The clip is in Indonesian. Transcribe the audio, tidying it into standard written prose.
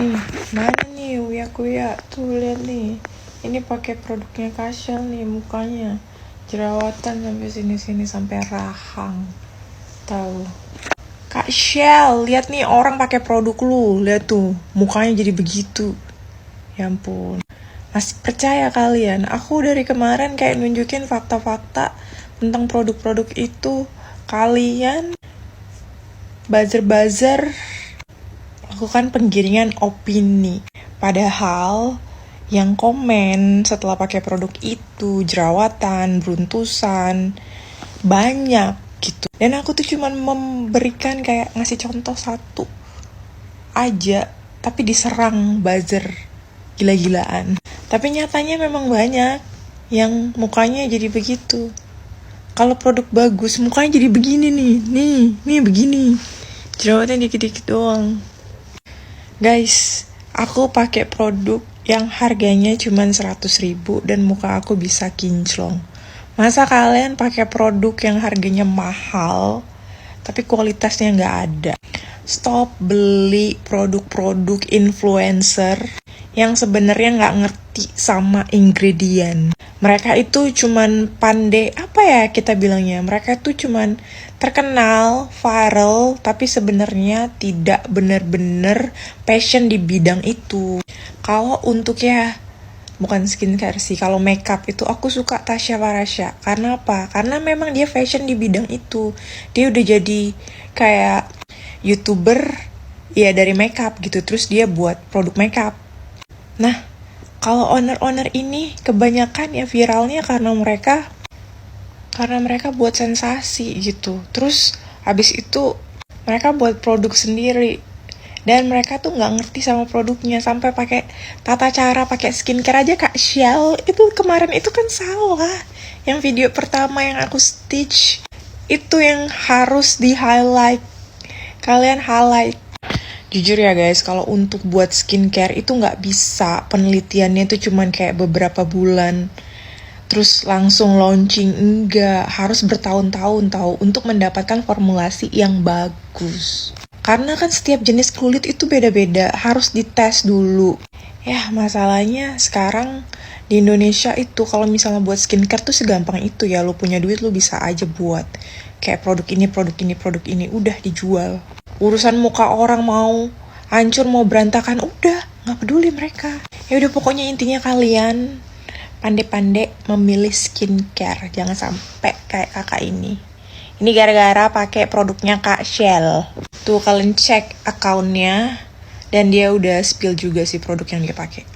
Nih, mana nih Uya Kuya? Tuh lihat nih. Ini pakai produknya Kashel nih mukanya. Jerawatan sampai sini-sini sampai rahang. Tahu. Kak Shell, lihat nih orang pakai produk lu. Lihat tuh, mukanya jadi begitu. Ya ampun. Masih percaya kalian? Aku dari kemarin kayak nunjukin fakta-fakta tentang produk-produk itu. Kalian buzzer-buzzer lakukan penggiringan opini. Padahal yang komen setelah pakai produk itu jerawatan, beruntusan, banyak gitu. Dan aku tuh cuman memberikan kayak ngasih contoh satu aja, tapi diserang buzzer gila-gilaan. Tapi nyatanya memang banyak yang mukanya jadi begitu. Kalau produk bagus, mukanya jadi begini nih. Nih begini. Jerawatnya dikit-dikit doang. Guys, aku pakai produk yang harganya cuma 100.000 dan muka aku bisa kinclong. Masa kalian pakai produk yang harganya mahal tapi kualitasnya nggak ada? Stop beli produk-produk influencer yang sebenarnya nggak ngerti sama ingredient. Mereka itu cuman pandai, apa ya kita bilangnya, mereka itu cuman terkenal, viral, tapi sebenarnya tidak benar-benar passion di bidang itu. Kalau untuk ya, bukan skincare sih, kalau makeup itu aku suka Tasya Farasya. Karena apa? Karena memang dia fashion di bidang itu. Dia udah jadi kayak YouTuber ya dari makeup gitu, terus dia buat produk makeup. Nah, kalau owner-owner ini kebanyakan ya viralnya karena mereka buat sensasi gitu. Terus habis itu mereka buat produk sendiri. Dan mereka tuh nggak ngerti sama produknya, sampai pakai tata cara pakai skincare aja Kak Shell itu kemarin itu kan salah. Yang video pertama yang aku stitch itu yang harus di highlight. Kalian highlight. Jujur ya guys, kalau untuk buat skincare itu nggak bisa, penelitiannya itu cuman kayak beberapa bulan terus langsung launching, enggak, harus bertahun-tahun tahu untuk mendapatkan formulasi yang bagus. Karena kan setiap jenis kulit itu beda-beda, harus dites dulu. Ya, masalahnya sekarang di Indonesia itu kalau misalnya buat skincare tuh segampang itu ya, lu punya duit lu bisa aja buat. Kayak produk ini, udah dijual. Urusan muka orang mau hancur, mau berantakan, udah, gak peduli mereka. Ya udah pokoknya intinya kalian pandai-pandai memilih skincare, jangan sampai kayak kakak ini. Ini gara-gara pakai produknya Kak Shell. Tuh kalian cek akunnya dan dia udah spill juga sih produk yang dia pakai.